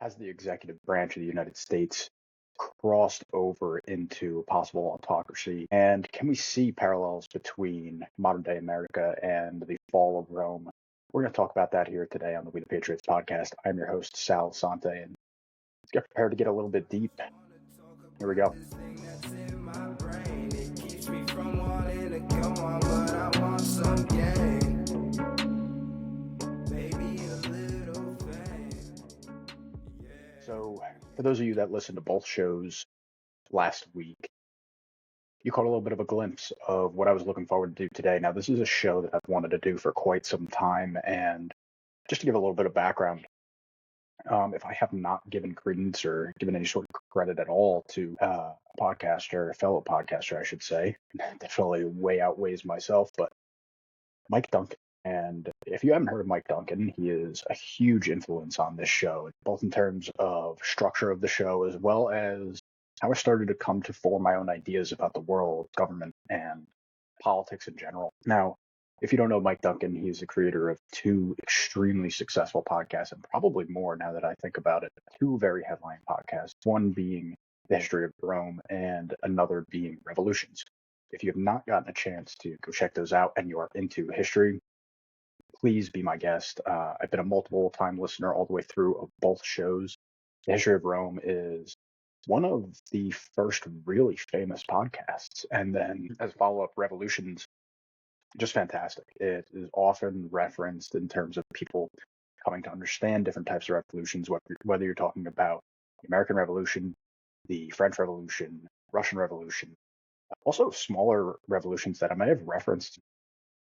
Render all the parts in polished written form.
Has the executive branch of the United States crossed over into possible autocracy? And can we see parallels between modern day America and the fall of Rome? We're going to talk about that here today on the We The Patriots Podcast. I'm your host, Sal Assante, and let's get prepared to get a little bit deep. Here we go. So, for those of you that listened to both shows last week, you caught a little bit of a glimpse of what I was looking forward to do today. Now, this is a show that I've wanted to do for quite some time, and just to give a little bit of background, if I have not given credence or given any sort of credit at all to a podcaster, a fellow podcaster, I should say, definitely way outweighs myself, but Mike Duncan. And if you haven't heard of Mike Duncan, he is a huge influence on this show, both in terms of structure of the show, as well as how I started to come to form my own ideas about the world, government, and politics in general. Now, if you don't know Mike Duncan, he's the creator of two extremely successful podcasts, and probably more now that I think about it. Two very headline podcasts, one being The History of Rome and another being Revolutions. If you have not gotten a chance to go check those out and you are into history, please be my guest. I've been a multiple time listener all the way through of both shows. The History of Rome is one of the first really famous podcasts. And then as follow-up, Revolutions, just fantastic. It is often referenced in terms of people coming to understand different types of revolutions, whether you're talking about the American Revolution, the French Revolution, Russian Revolution, also smaller revolutions that I may have referenced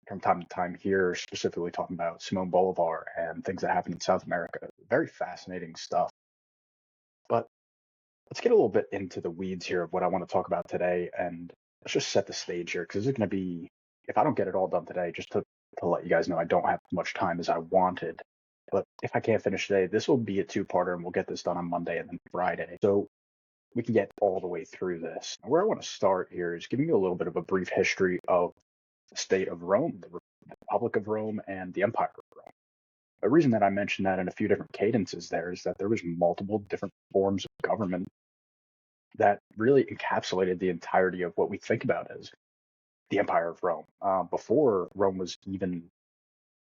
from time to time here, specifically talking about Simone Bolivar and things that happened in South America. Very fascinating stuff. But let's get a little bit into the weeds here of what I want to talk about today, and let's just set the stage here, because this is going to be, if I don't get it all done today, just to let you guys know I don't have as much time as I wanted. But if I can't finish today, this will be a two-parter, and we'll get this done on Monday and then Friday. So we can get all the way through this. Where I want to start here is giving you a little bit of a brief history of the state of Rome, the Republic of Rome, and the Empire of Rome. The reason that I mentioned that in a few different cadences there is that there was multiple different forms of government that really encapsulated the entirety of what we think about as the Empire of Rome. Before Rome was even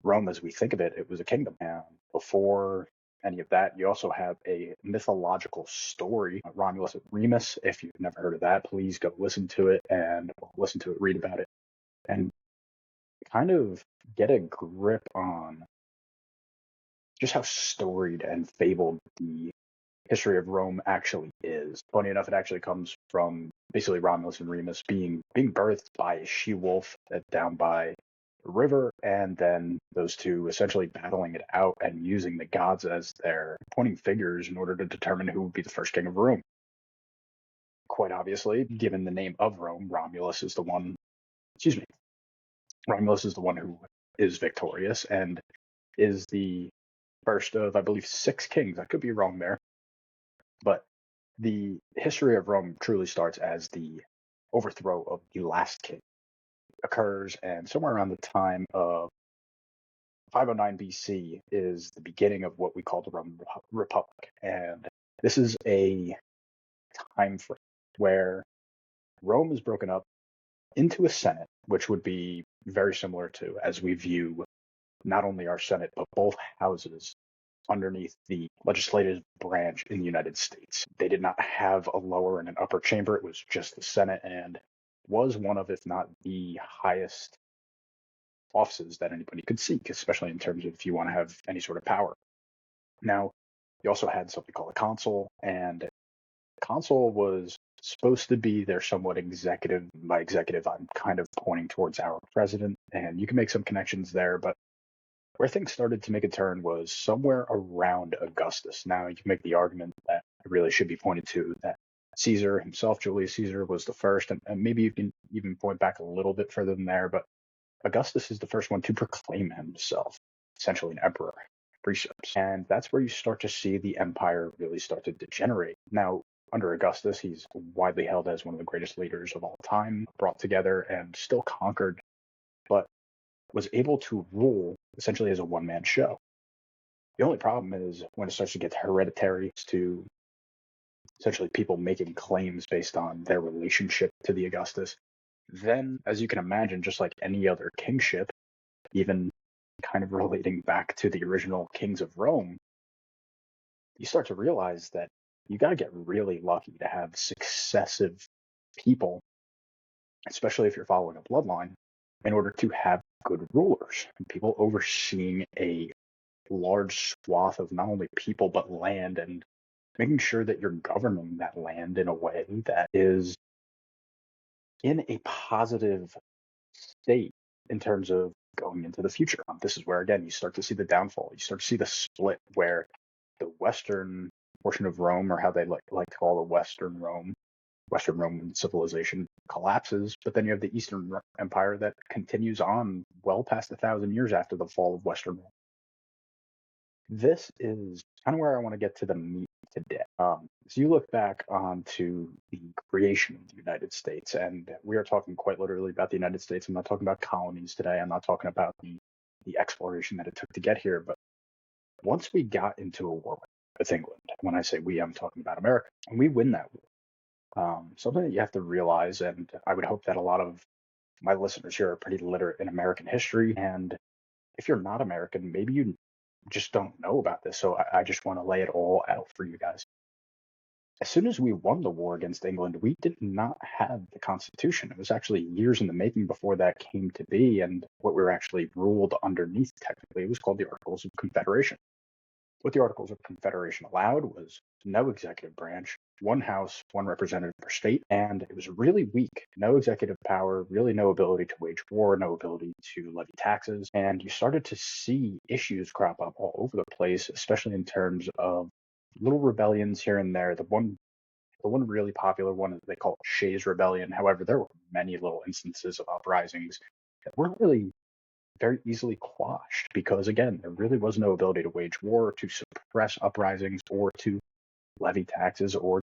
Rome as we think of it, it was a kingdom. And before any of that, you also have a mythological story, Romulus and Remus. If you've never heard of that, please go listen to it read about it, and kind of get a grip on just how storied and fabled the history of Rome actually is. Funny enough, it actually comes from basically Romulus and Remus being birthed by a she-wolf down by the river, and then those two essentially battling it out and using the gods as their pointing figures in order to determine who would be the first king of Rome. Quite obviously, given the name of Rome, Romulus is the one who is victorious and is the first of, I believe, 6 kings. I could be wrong there. But the history of Rome truly starts as the overthrow of the last king. It occurs, and somewhere around the time of 509 BC is the beginning of what we call the Roman Republic. And this is a time frame where Rome is broken up into a Senate, which would be very similar to as we view not only our Senate, but both houses underneath the legislative branch in the United States. They did not have a lower and an upper chamber. It was just the Senate, and was one of, if not the highest offices that anybody could seek, especially in terms of if you want to have any sort of power. Now, you also had something called a consul, and consul was supposed to be their somewhat executive. By executive, I'm kind of pointing towards our president, and you can make some connections there, but where things started to make a turn was somewhere around Augustus. Now, you can make the argument that it really should be pointed to that Caesar himself, Julius Caesar, was the first, and maybe you can even point back a little bit further than there, but Augustus is the first one to proclaim himself essentially an emperor, precepts. And that's where you start to see the empire really start to degenerate. Now, under Augustus, he's widely held as one of the greatest leaders of all time, brought together and still conquered, but was able to rule essentially as a one-man show. The only problem is when it starts to get hereditary to essentially people making claims based on their relationship to the Augustus. Then, as you can imagine, just like any other kingship, even kind of relating back to the original kings of Rome, you start to realize that you got to get really lucky to have successive people, especially if you're following a bloodline, in order to have good rulers and people overseeing a large swath of not only people but land, and making sure that you're governing that land in a way that is in a positive state in terms of going into the future. This is where, again, you start to see the downfall. You start to see the split where the western portion of Rome, or how they like to call the Western Roman civilization, collapses, but then you have the Eastern Empire that continues on well past 1,000 years after the fall of Western Rome. This is kind of where I want to get to the meat today. As you look back onto the creation of the United States, and we are talking quite literally about the United States. I'm not talking about colonies today. I'm not talking about the exploration that it took to get here. But once we got into a war with England, when I say we, I'm talking about America, and we win that war. Something that you have to realize, and I would hope that a lot of my listeners here are pretty literate in American history. And if you're not American, maybe you just don't know about this. So I just want to lay it all out for you guys. As soon as we won the war against England, we did not have the Constitution. It was actually years in the making before that came to be. And what we were actually ruled underneath, technically, it was called the Articles of Confederation. What the Articles of Confederation allowed was no executive branch, one house, one representative per state, and it was really weak. No executive power, really no ability to wage war, no ability to levy taxes, and you started to see issues crop up all over the place, especially in terms of little rebellions here and there. The one really popular one is they call it Shays Rebellion. However, there were many little instances of uprisings that weren't really very easily quashed because, again, there really was no ability to wage war, to suppress uprisings, or to levy taxes, or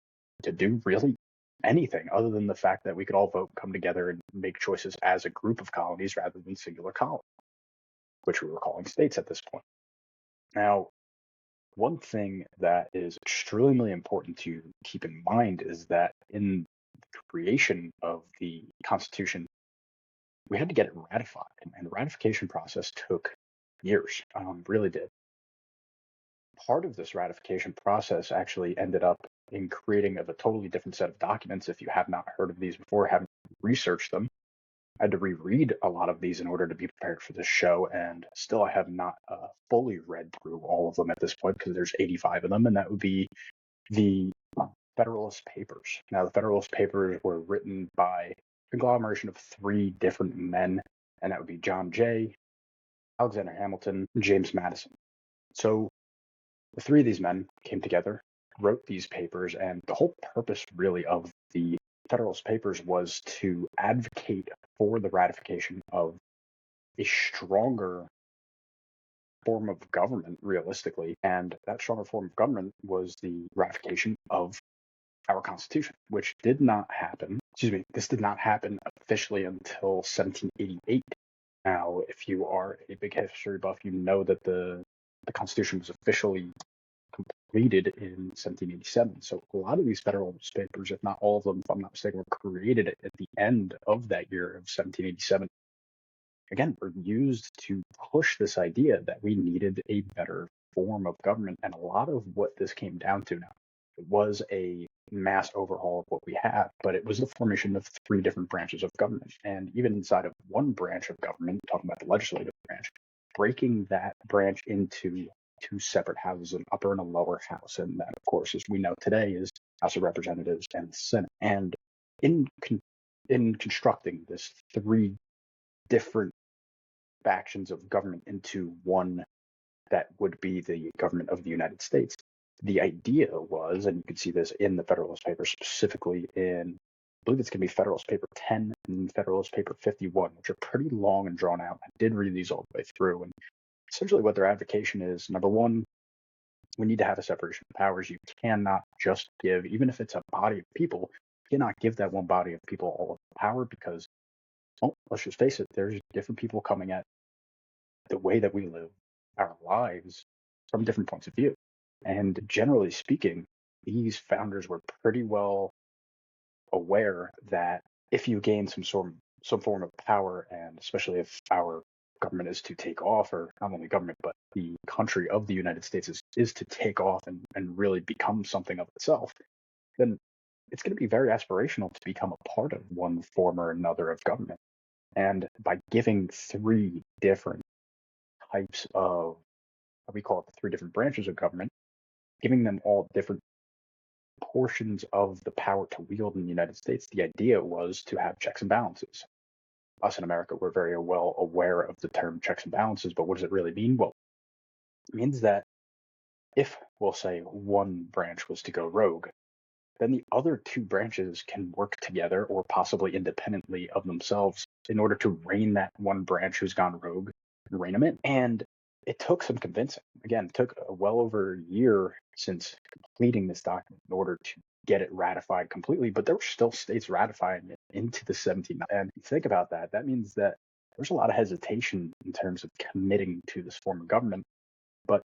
to do really anything other than the fact that we could all vote, come together, and make choices as a group of colonies rather than singular colonies, which we were calling states at this point. Now, one thing that is extremely important to keep in mind is that in the creation of the Constitution, we had to get it ratified, and the ratification process took years, really did. Part of this ratification process actually ended up in creating of a totally different set of documents. If you have not heard of these before, haven't researched them, I had to reread a lot of these in order to be prepared for this show, and still I have not fully read through all of them at this point because there's 85 of them, and that would be the Federalist Papers. Now, the Federalist Papers were written by a conglomeration of three different men, and that would be John Jay, Alexander Hamilton, and James Madison. So the three of these men came together, wrote these papers, and the whole purpose really of the Federalist Papers was to advocate for the ratification of a stronger form of government, realistically. And that stronger form of government was the ratification of our Constitution, which did not happen. This did not happen officially until 1788. Now, if you are a big history buff, you know that the Constitution was officially completed in 1787. So a lot of these Federalist Papers, if not all of them, if I'm not mistaken, were created at the end of that year of 1787. Again, were used to push this idea that we needed a better form of government. And a lot of what this came down to now, it was a mass overhaul of what we have, but it was the formation of three different branches of government. And even inside of one branch of government, talking about the legislative branch, breaking that branch into two separate houses, an upper and a lower house. And that, of course, as we know today, is House of Representatives and Senate. And in constructing this three different factions of government into one that would be the government of the United States, the idea was, and you can see this in the Federalist Papers, specifically in, I believe it's going to be Federalist Paper 10 and Federalist Paper 51, which are pretty long and drawn out. I did read these all the way through. And essentially what their advocation is, number one, we need to have a separation of powers. You cannot just give, even if it's a body of people, you cannot give that one body of people all of the power because, well, let's just face it, there's different people coming at the way that we live our lives from different points of view. And generally speaking, these founders were pretty well aware that if you gain some form of power, and especially if our government is to take off, or not only government, but the country of the United States is to take off and really become something of itself, then it's going to be very aspirational to become a part of one form or another of government. And by giving three different types of, we call it the three different branches of government, giving them all different portions of the power to wield in the United States, the idea was to have checks and balances. Us in America, we're very well aware of the term checks and balances, but what does it really mean? Well, it means that if, we'll say, one branch was to go rogue, then the other two branches can work together or possibly independently of themselves in order to rein that one branch who's gone rogue and rein them in. And it took some convincing. Again, it took well over a year since completing this document in order to get it ratified completely, but there were still states ratifying it into the 17th. And think about that. That means that there's a lot of hesitation in terms of committing to this form of government, but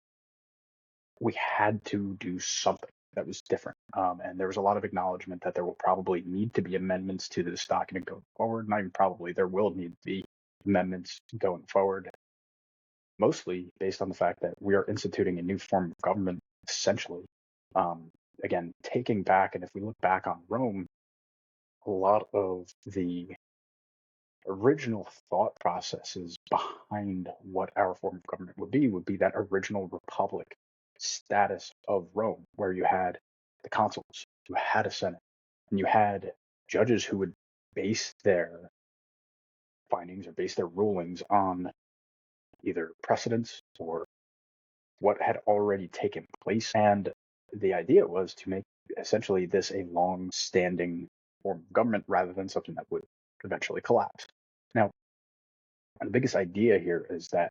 we had to do something that was different. And there was a lot of acknowledgement that there will probably need to be amendments to this document going forward. Not even probably, there will need to be amendments going forward, mostly based on the fact that we are instituting a new form of government, essentially. Again, taking back, and if we look back on Rome, a lot of the original thought processes behind what our form of government would be that original republic status of Rome, where you had the consuls, you had a senate, and you had judges who would base their findings or base their rulings on either precedents or what had already taken place. And the idea was to make essentially this a long-standing form of government rather than something that would eventually collapse. Now, the biggest idea here is that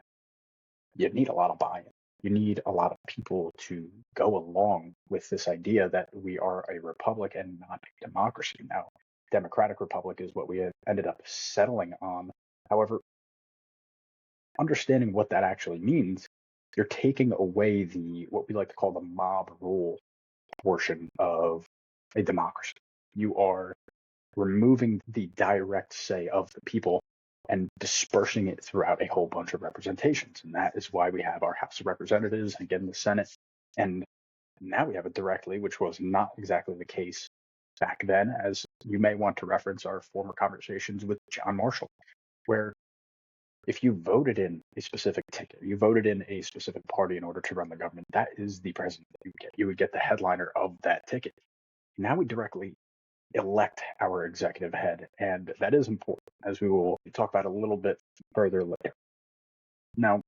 you need a lot of buy-in. You need a lot of people to go along with this idea that we are a republic and not a democracy. Now, democratic republic is what we have ended up settling on. However, understanding what that actually means, you're taking away what we like to call the mob rule portion of a democracy. You are removing the direct say of the people and dispersing it throughout a whole bunch of representations. And that is why we have our House of Representatives and again the Senate. And now we have it directly, which was not exactly the case back then, as you may want to reference our former conversations with John Marshall, where if you voted in a specific ticket, you voted in a specific party in order to run the government, that is the president that you would get. You would get the headliner of that ticket. Now we directly elect our executive head, and that is important, as we will talk about a little bit further later. Now,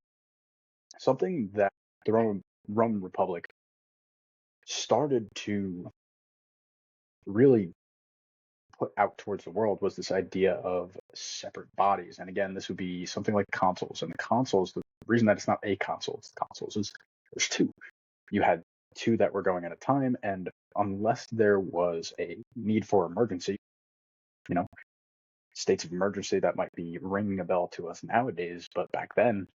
something that the Roman Republic started to really put out towards the world was this idea of separate bodies. And again, this would be something like consuls. And the consuls, the reason that it's not a consul, it's consuls, is there's two. You had two that were going at a time, and unless there was a need for emergency, states of emergency that might be ringing a bell to us nowadays, but back then,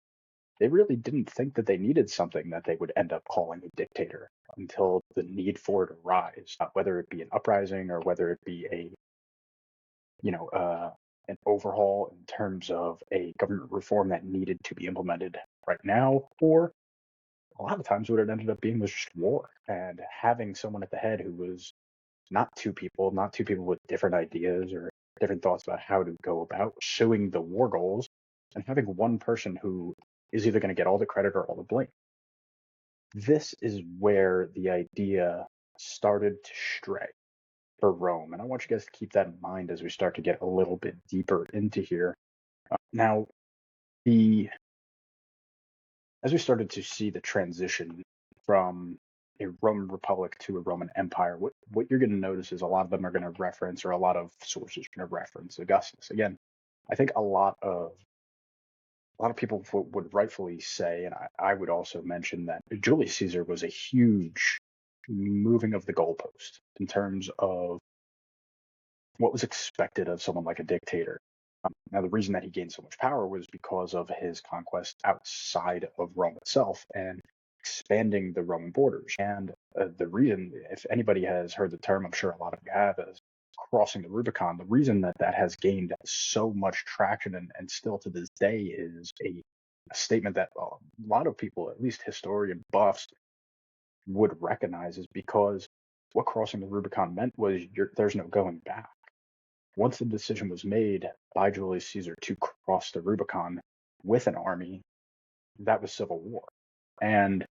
they really didn't think that they needed something that they would end up calling a dictator until the need for it arise, whether it be an uprising or whether it be an overhaul in terms of a government reform that needed to be implemented right now, or a lot of times what it ended up being was just war, and having someone at the head who was not two people with different ideas or different thoughts about how to go about pursuing the war goals, and having one person who is either going to get all the credit or all the blame. This is where the idea started to stray for Rome. And I want you guys to keep that in mind as we start to get a little bit deeper into here. Now, as we started to see the transition from a Roman Republic to a Roman Empire, what you're going to notice is a lot of them are going to reference, or a lot of sources are going to reference Augustus. Again, I think a lot of people would rightfully say, and I would also mention, that Julius Caesar was a huge moving of the goalpost in terms of what was expected of someone like a dictator. Now, the reason that he gained so much power was because of his conquest outside of Rome itself. And expanding the Roman borders. And the reason, if anybody has heard the term, I'm sure a lot of you have, is crossing the Rubicon. The reason that that has gained so much traction and still to this day is a statement that a lot of people, at least historian buffs, would recognize is because what crossing the Rubicon meant was there's no going back. Once the decision was made by Julius Caesar to cross the Rubicon with an army, that was civil war. And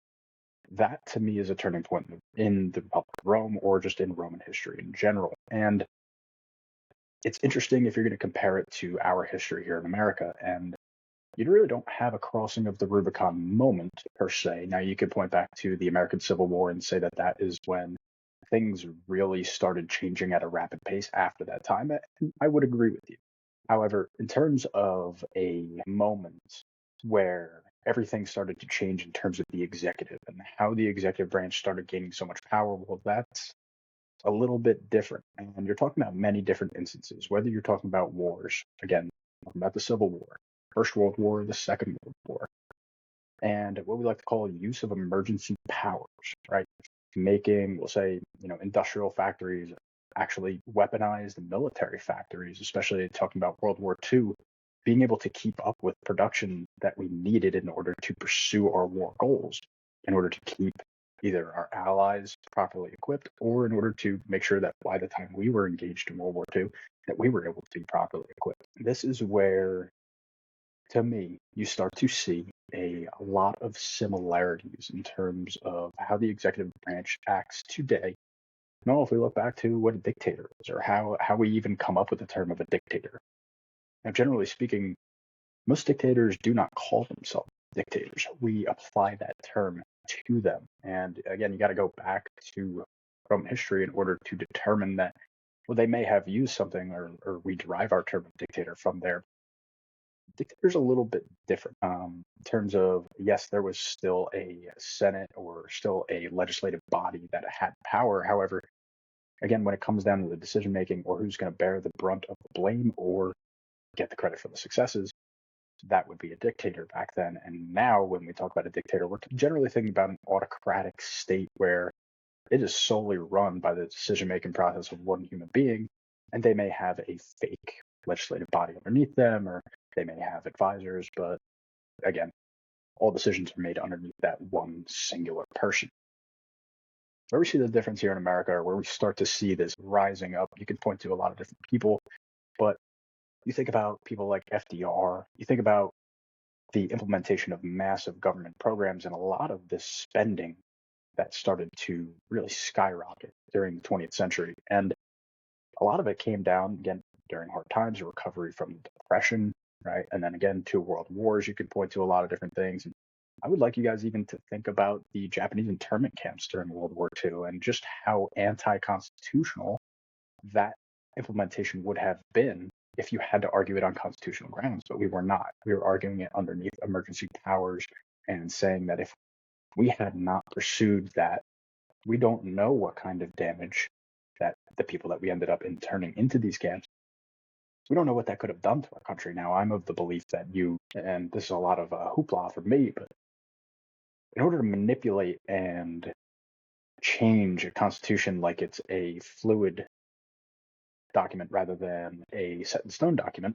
that to me is a turning point in the Republic of Rome or just in Roman history in general. And it's interesting if you're going to compare it to our history here in America. And you really don't have a crossing of the Rubicon moment per se. Now, you could point back to the American Civil War and say that that is when things really started changing at a rapid pace after that time. And I would agree with you. However, in terms of a moment where everything started to change in terms of the executive and how the executive branch started gaining so much power, well, that's a little bit different. And you're talking about many different instances, whether you're talking about wars, again, talking about the Civil War, First World War, the Second World War, and what we like to call use of emergency powers, right? Making, we'll say, industrial factories, actually weaponized military factories, especially talking about World War II, being able to keep up with production that we needed in order to pursue our war goals, in order to keep either our allies properly equipped or in order to make sure that by the time we were engaged in World War II, that we were able to be properly equipped. This is where, to me, you start to see a lot of similarities in terms of how the executive branch acts today. No, if we look back to what a dictator is, or how we even come up with the term of a dictator. Now, generally speaking, most dictators do not call themselves dictators. We apply that term to them. And again, you got to go back to Roman history in order to determine that, well, they may have used something, or we derive our term of dictator from there. Dictator's a little bit different in terms of, yes, there was still a Senate or still a legislative body that had power. However, again, when it comes down to the decision making or who's going to bear the brunt of the blame or get the credit for the successes, that would be a dictator back then. And now when we talk about a dictator, we're generally thinking about an autocratic state where it is solely run by the decision making process of one human being, and they may have a fake legislative body underneath them, or they may have advisors, but again, all decisions are made underneath that one singular person. Where we see the difference here in America, or where we start to see this rising up, you can point to a lot of different people, but you think about people like FDR, you think about the implementation of massive government programs, and a lot of this spending that started to really skyrocket during the 20th century. And a lot of it came down, again, during hard times, a recovery from the Depression, right? And then again, two world wars, you could point to a lot of different things. And I would like you guys even to think about the Japanese internment camps during World War II and just how anti-constitutional that implementation would have been if you had to argue it on constitutional grounds, but we were not. We were arguing it underneath emergency powers and saying that if we had not pursued that, we don't know what kind of damage that the people that we ended up interning into these camps, we don't know what that could have done to our country. Now, I'm of the belief that and this is a lot of hoopla for me, but in order to manipulate and change a constitution like it's a fluid document rather than a set in stone document,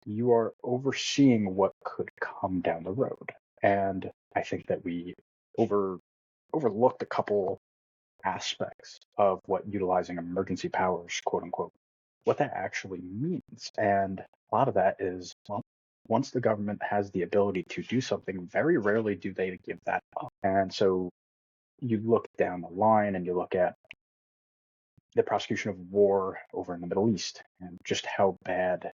you are overseeing what could come down the road. And I think that we overlooked a couple aspects of what utilizing emergency powers, quote unquote, what that actually means. And a lot of that is, well, once the government has the ability to do something, very rarely do they give that up. And so you look down the line and you look at the prosecution of war over in the Middle East and just how bad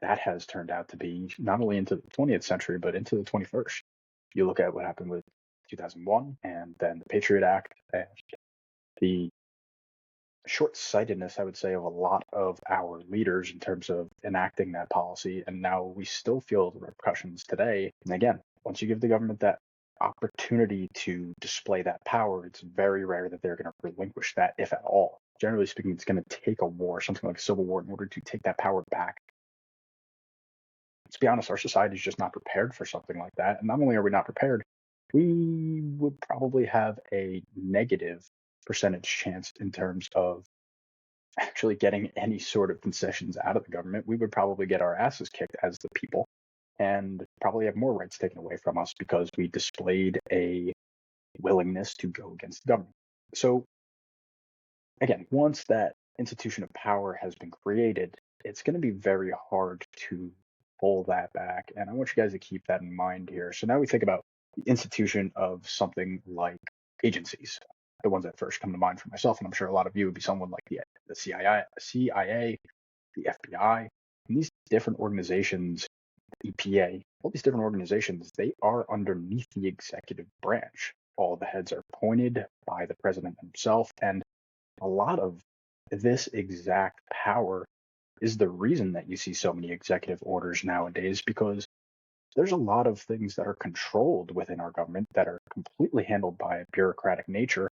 that has turned out to be, not only into the 20th century, but into the 21st. You look at what happened with 2001 and then the Patriot Act and the short-sightedness, I would say, of a lot of our leaders in terms of enacting that policy. And now we still feel the repercussions today. And again, once you give the government that opportunity to display that power, it's very rare that they're going to relinquish that, if at all. Generally speaking, it's going to take a war, something like a civil war, in order to take that power back. Let's be honest, our society is just not prepared for something like that. And not only are we not prepared, we would probably have a negative percentage chance in terms of actually getting any sort of concessions out of the government. We would probably get our asses kicked as the people and probably have more rights taken away from us because we displayed a willingness to go against the government. So again, once that institution of power has been created, it's going to be very hard to pull that back. And I want you guys to keep that in mind here. So now we think about the institution of something like agencies. The ones that first come to mind for myself, and I'm sure a lot of you would be someone like the CIA, the FBI, and these different organizations, the EPA, all these different organizations, they are underneath the executive branch. All the heads are appointed by the president himself, and a lot of this exact power is the reason that you see so many executive orders nowadays, because there's a lot of things that are controlled within our government that are completely handled by a bureaucratic nature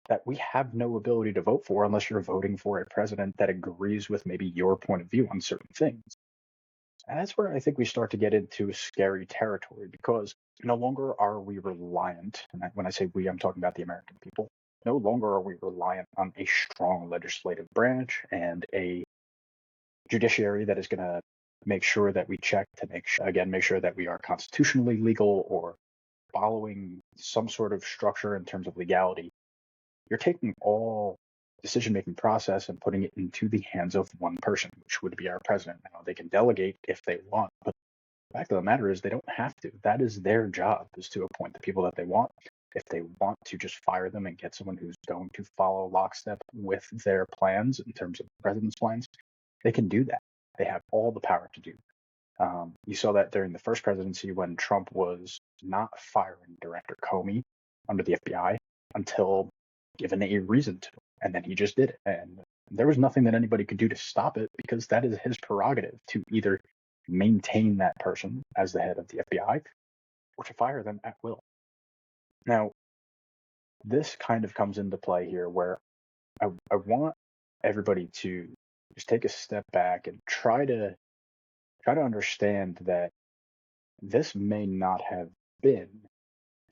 that we have no ability to vote for unless you're voting for a president that agrees with maybe your point of view on certain things. And that's where I think we start to get into scary territory, because no longer are we reliant, and when I say we, I'm talking about the American people, no longer are we reliant on a strong legislative branch and a judiciary that is going to make sure that we check to make sure that we are constitutionally legal or following some sort of structure in terms of legality. You're taking all decision-making process and putting it into the hands of one person, which would be our president. Now, they can delegate if they want, but the fact of the matter is they don't have to. That is their job, is to appoint the people that they want. If they want to just fire them and get someone who's going to follow lockstep with their plans in terms of the president's plans, they can do that. They have all the power to do. You saw that during the first presidency when Trump was not firing Director Comey under the FBI until given a reason to, and then he just did it. And there was nothing that anybody could do to stop it, because that is his prerogative to either maintain that person as the head of the FBI or to fire them at will. Now, this kind of comes into play here where I want everybody to just take a step back and try to understand that this may not have been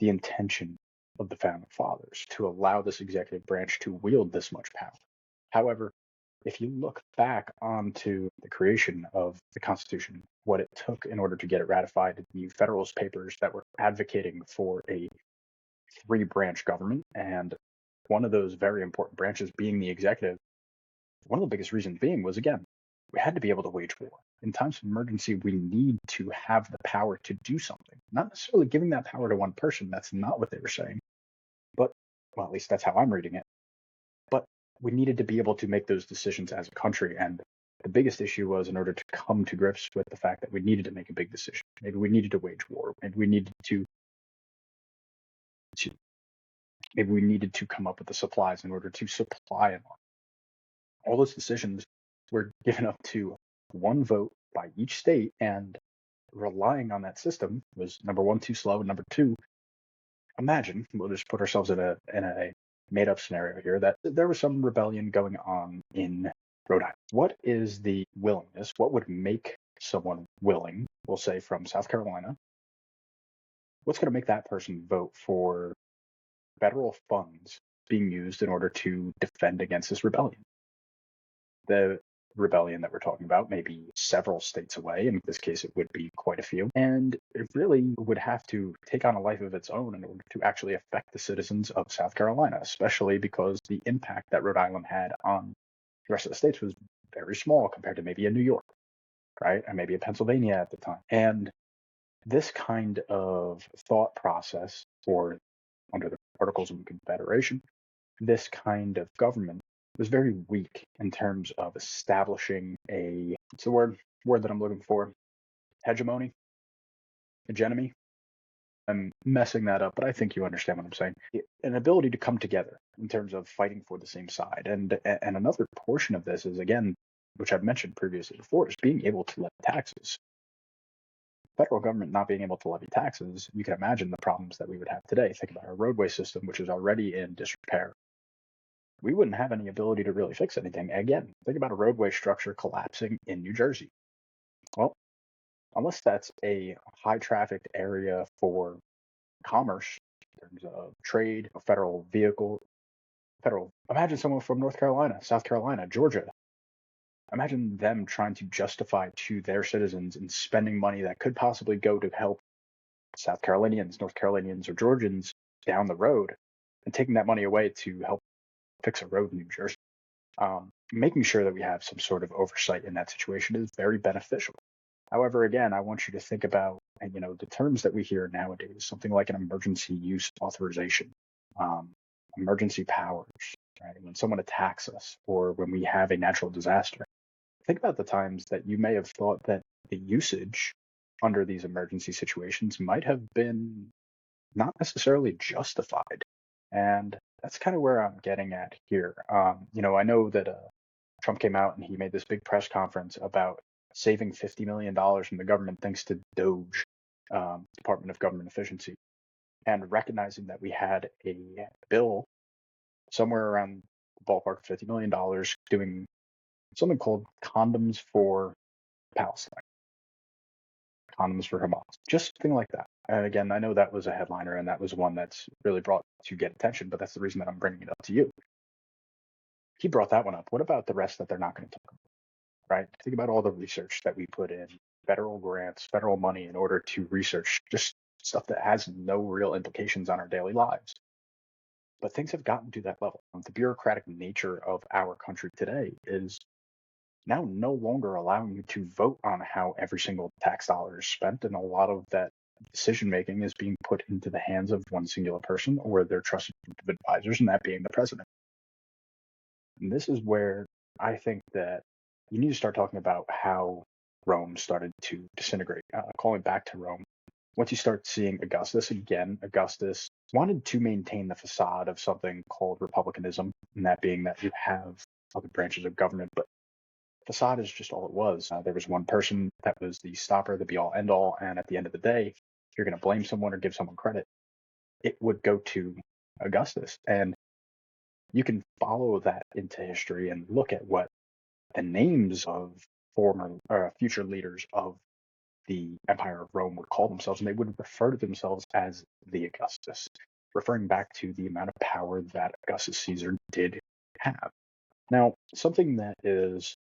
the intention of the founding fathers to allow this executive branch to wield this much power. However, if you look back onto the creation of the Constitution, what it took in order to get it ratified, the Federalist Papers that were advocating for a three-branch government, and one of those very important branches being the executive, one of the biggest reasons being was, again, we had to be able to wage war. In times of emergency, we need to have the power to do something. Not necessarily giving that power to one person. That's not what they were saying. But, well, at least that's how I'm reading it. But we needed to be able to make those decisions as a country. And the biggest issue was, in order to come to grips with the fact that we needed to make a big decision. Maybe we needed to wage war. Maybe we needed to come up with the supplies in order to supply an army. All those decisions were given up to one vote by each state, and relying on that system was, number one, too slow, and number two, imagine, we'll just put ourselves in a made-up scenario here, that there was some rebellion going on in Rhode Island. What is the willingness? What would make someone willing, we'll say from South Carolina? What's going to make that person vote for federal funds being used in order to defend against this rebellion? The rebellion that we're talking about may be several states away. In this case, it would be quite a few. And it really would have to take on a life of its own in order to actually affect the citizens of South Carolina, especially because the impact that Rhode Island had on the rest of the states was very small compared to maybe a New York, right? And maybe a Pennsylvania at the time. And this kind of thought process, or under the Articles of Confederation, this kind of government was very weak in terms of establishing what's the word that I'm looking for? Hegemony? Hegemony? I'm messing that up, but I think you understand what I'm saying. An ability to come together in terms of fighting for the same side. And another portion of this is, again, which I've mentioned previously before, is being able to levy taxes. Federal government not being able to levy taxes, you can imagine the problems that we would have today. Think about our roadway system, which is already in disrepair. We wouldn't have any ability to really fix anything. Again, think about a roadway structure collapsing in New Jersey. Well, unless that's a high trafficked area for commerce, in terms of trade, a federal vehicle, imagine someone from North Carolina, South Carolina, Georgia. Imagine them trying to justify to their citizens and spending money that could possibly go to help South Carolinians, North Carolinians, or Georgians down the road, and taking that money away to help fix a road in New Jersey. Making sure that we have some sort of oversight in that situation is very beneficial. However, again, I want you to think about, the terms that we hear nowadays, something like an emergency use authorization, emergency powers, right? When someone attacks us or when we have a natural disaster, think about the times that you may have thought that the usage under these emergency situations might have been not necessarily justified. And that's kind of where I'm getting at here. I know that Trump came out and he made this big press conference about saving $50 million from the government thanks to DOGE, Department of Government Efficiency, and recognizing that we had a bill somewhere around the ballpark of $50 million doing something called condoms for Palestine, condoms for Hamas, just something like that. And again, I know that was a headliner and that was one that's really brought to get attention, but that's the reason that I'm bringing it up to you. He brought that one up. What about the rest that they're not going to talk about, right? Think about all the research that we put in, federal grants, federal money in order to research just stuff that has no real implications on our daily lives. But things have gotten to that level. The bureaucratic nature of our country today is now no longer allowing you to vote on how every single tax dollar is spent, and a lot of that decision making is being put into the hands of one singular person or their trusted group of advisors, and that being the president. And this is where I think that you need to start talking about how Rome started to disintegrate. Calling back to Rome, once you start seeing Augustus wanted to maintain the facade of something called republicanism, and that being that you have other branches of government, but facade is just all it was. There was one person that was the stopper, the be-all, end-all, and at the end of the day, if you're going to blame someone or give someone credit, it would go to Augustus. And you can follow that into history and look at what the names of former or future leaders of the Empire of Rome would call themselves, and they would refer to themselves as the Augustus, referring back to the amount of power that Augustus Caesar did have. Now, something that is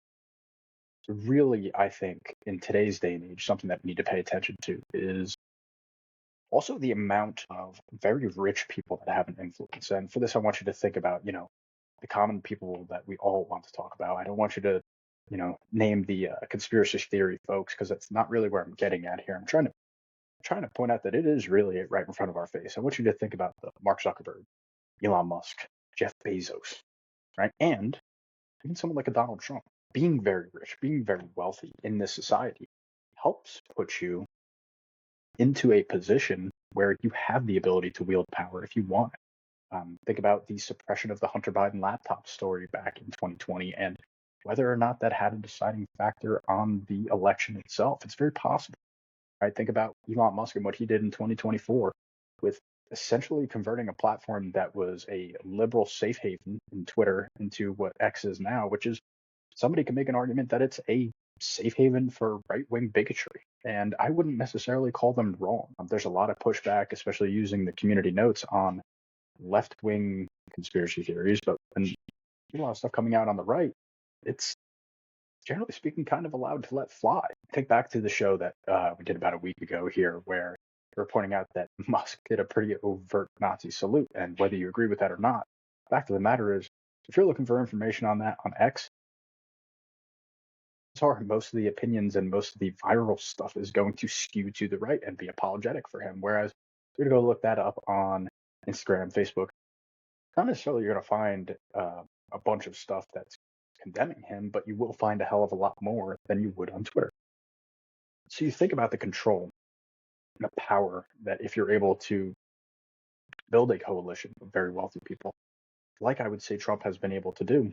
really, I think, in today's day and age, something that we need to pay attention to is also the amount of very rich people that have an influence. And for this, I want you to think about, the common people that we all want to talk about. I don't want you to, name the conspiracy theory folks, because that's not really where I'm getting at here. I'm trying to point out that it is really right in front of our face. I want you to think about the Mark Zuckerberg, Elon Musk, Jeff Bezos, right? And even someone like a Donald Trump. Being very rich, being very wealthy in this society helps put you into a position where you have the ability to wield power if you want it. Think about the suppression of the Hunter Biden laptop story back in 2020 and whether or not that had a deciding factor on the election itself. It's very possible, right? Think about Elon Musk and what he did in 2024 with essentially converting a platform that was a liberal safe haven in Twitter into what X is now, which is somebody can make an argument that it's a safe haven for right-wing bigotry. And I wouldn't necessarily call them wrong. There's a lot of pushback, especially using the community notes on left-wing conspiracy theories, but when a lot of stuff coming out on the right, it's generally speaking kind of allowed to let fly. Think back to the show that we did about a week ago here, where we were pointing out that Musk did a pretty overt Nazi salute, and whether you agree with that or not, the fact of the matter is, if you're looking for information on that on X, most of the opinions and most of the viral stuff is going to skew to the right and be apologetic for him. Whereas if you're going to go look that up on Instagram, Facebook, not necessarily you're going to find a bunch of stuff that's condemning him, but you will find a hell of a lot more than you would on Twitter. So you think about the control and the power that if you're able to build a coalition of very wealthy people, like I would say Trump has been able to do,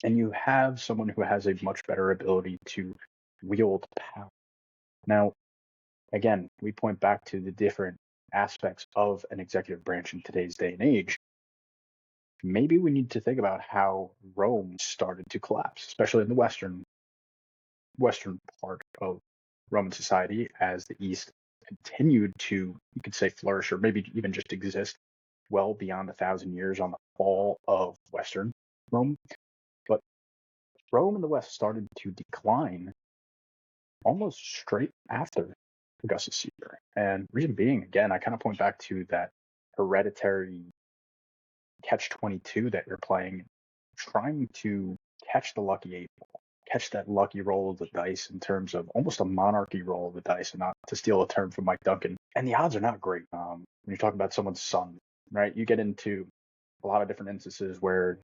and you have someone who has a much better ability to wield power. Now, again, we point back to the different aspects of an executive branch in today's day and age. Maybe we need to think about how Rome started to collapse, especially in the western part of Roman society, as the East continued to, you could say, flourish, or maybe even just exist well beyond 1,000 years on the fall of Western Rome. But Rome in the West started to decline almost straight after Augustus Caesar. And reason being, again, I kind of point back to that hereditary catch-22 that you're playing, trying to catch the lucky 8 ball, catch that lucky roll of the dice in terms of almost a monarchy roll of the dice, and not to steal a term from Mike Duncan. And the odds are not great. When you talk about someone's son, right, you get into a lot of different instances where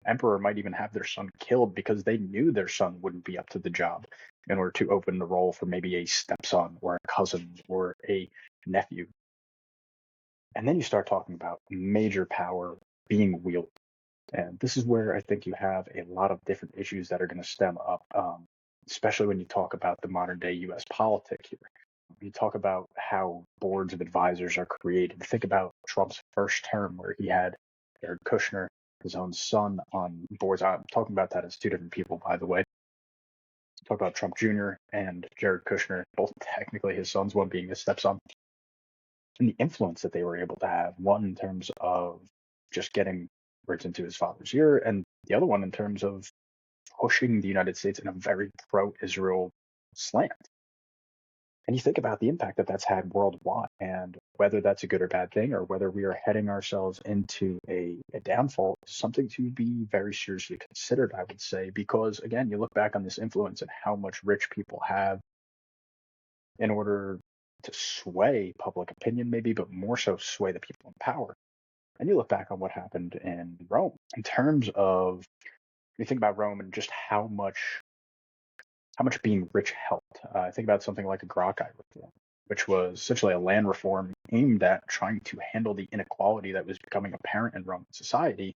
emperor might even have their son killed because they knew their son wouldn't be up to the job in order to open the role for maybe a stepson or a cousin or a nephew. And then you start talking about major power being wielded. And this is where I think you have a lot of different issues that are going to stem up, especially when you talk about the modern day U.S. politic here. You talk about how boards of advisors are created. Think about Trump's first term where he had Jared Kushner, his own son, on boards. I'm talking about that as two different people, by the way. Talk about Trump Jr. and Jared Kushner, both technically his sons, one being his stepson, and the influence that they were able to have, one in terms of just getting words into his father's ear, and the other one in terms of pushing the United States in a very pro-Israel slant. And you think about the impact that that's had worldwide, and whether that's a good or bad thing, or whether we are heading ourselves into a downfall, is something to be very seriously considered, I would say, because, again, you look back on this influence and how much rich people have in order to sway public opinion, maybe, but more so sway the people in power. And you look back on what happened in Rome in terms of, you think about Rome and just how much being rich helped. Think about something like a Gracchi reform, which was essentially a land reform aimed at trying to handle the inequality that was becoming apparent in Roman society,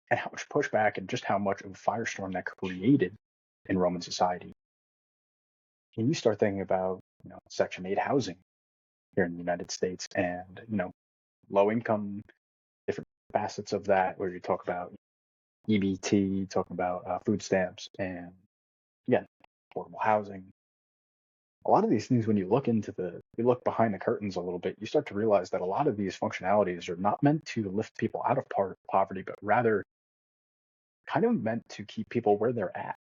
and how much pushback and just how much of a firestorm that created in Roman society. And you start thinking about, Section 8 housing here in the United States, and, low income, different facets of that, where you talk about EBT, talking about food stamps, and again, affordable housing. A lot of these things, when you look behind the curtains a little bit, you start to realize that a lot of these functionalities are not meant to lift people out of poverty, but rather kind of meant to keep people where they're at,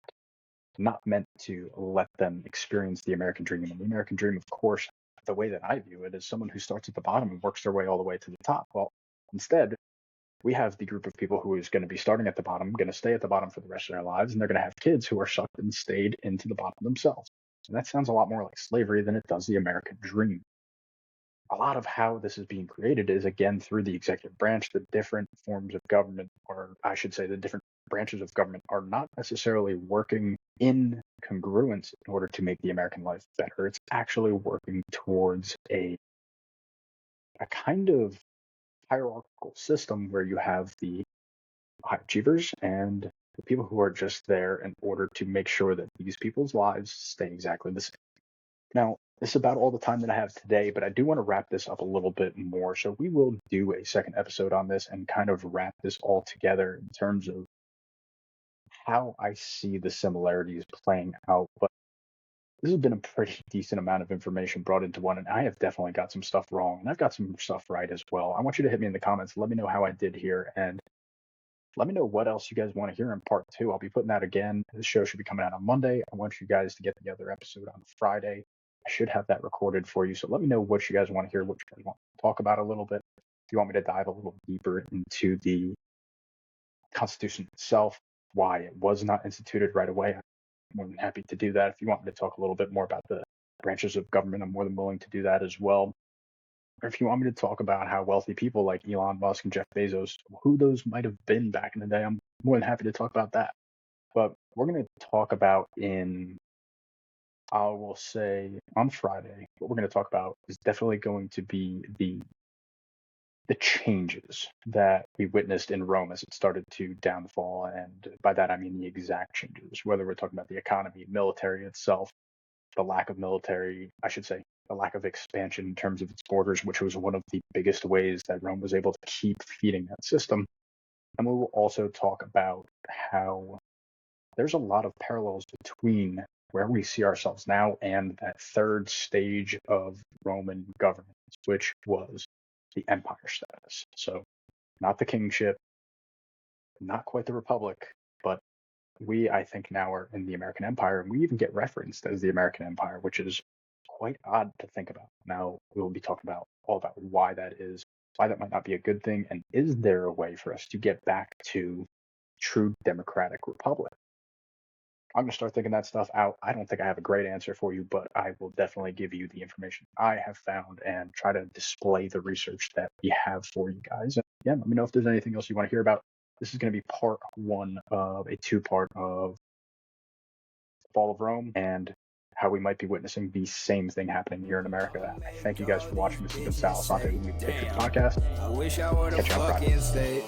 not meant to let them experience the American dream. And the American dream, of course, the way that I view it, is someone who starts at the bottom and works their way all the way to the top. Well, instead, we have the group of people who is going to be starting at the bottom, going to stay at the bottom for the rest of their lives, and they're going to have kids who are sucked and stayed into the bottom themselves. And that sounds a lot more like slavery than it does the American dream. A lot of how this is being created is, again, through the executive branch. The different forms of government, or I should say the different branches of government, are not necessarily working in congruence in order to make the American life better. It's actually working towards a kind of hierarchical system where you have the high achievers and the people who are just there in order to make sure that these people's lives stay exactly the same. Now, this is about all the time that I have today, but I do want to wrap this up a little bit more. So we will do a second episode on this and kind of wrap this all together in terms of how I see the similarities playing out. But this has been a pretty decent amount of information brought into one, and I have definitely got some stuff wrong, and I've got some stuff right as well. I want you to hit me in the comments. Let me know how I did here, and let me know what else you guys want to hear in part 2. I'll be putting that again. This show should be coming out on Monday. I want you guys to get the other episode on Friday. I should have that recorded for you. So let me know what you guys want to hear, what you guys want to talk about a little bit. If you want me to dive a little deeper into the Constitution itself, why it was not instituted right away, I'm more than happy to do that. If you want me to talk a little bit more about the branches of government, I'm more than willing to do that as well. Or if you want me to talk about how wealthy people like Elon Musk and Jeff Bezos, who those might have been back in the day, I'm more than happy to talk about that. But we're going to talk about I will say on Friday, what we're going to talk about is definitely going to be the changes that we witnessed in Rome as it started to downfall. And by that, I mean the exact changes, whether we're talking about the economy, military itself, the lack of military, I should say, the lack of expansion in terms of its borders, which was one of the biggest ways that Rome was able to keep feeding that system. And we will also talk about how there's a lot of parallels between where we see ourselves now and that third stage of Roman governance, which was the empire status. So not the kingship, not quite the republic, but we, I think, now are in the American Empire, and we even get referenced as the American Empire, which is quite odd to think about. Now, we'll be talking about all about why that is, why that might not be a good thing, and is there a way for us to get back to true democratic republic? I'm going to start thinking that stuff out. I don't think I have a great answer for you, but I will definitely give you the information I have found and try to display the research that we have for you guys. And yeah, let me know if there's anything else you want to hear about. This is going to be part one of a two-part of Fall of Rome and how we might be witnessing the same thing happening here in America. I thank you guys for watching. This has been Sal Assante with We The Patriots Podcast. I wish I were the fucking state.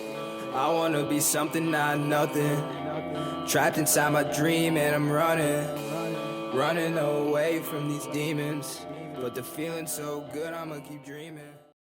I want to be something, not nothing. Trapped inside my dream and I'm running away from these demons. But the feeling's so good, I'ma keep dreaming.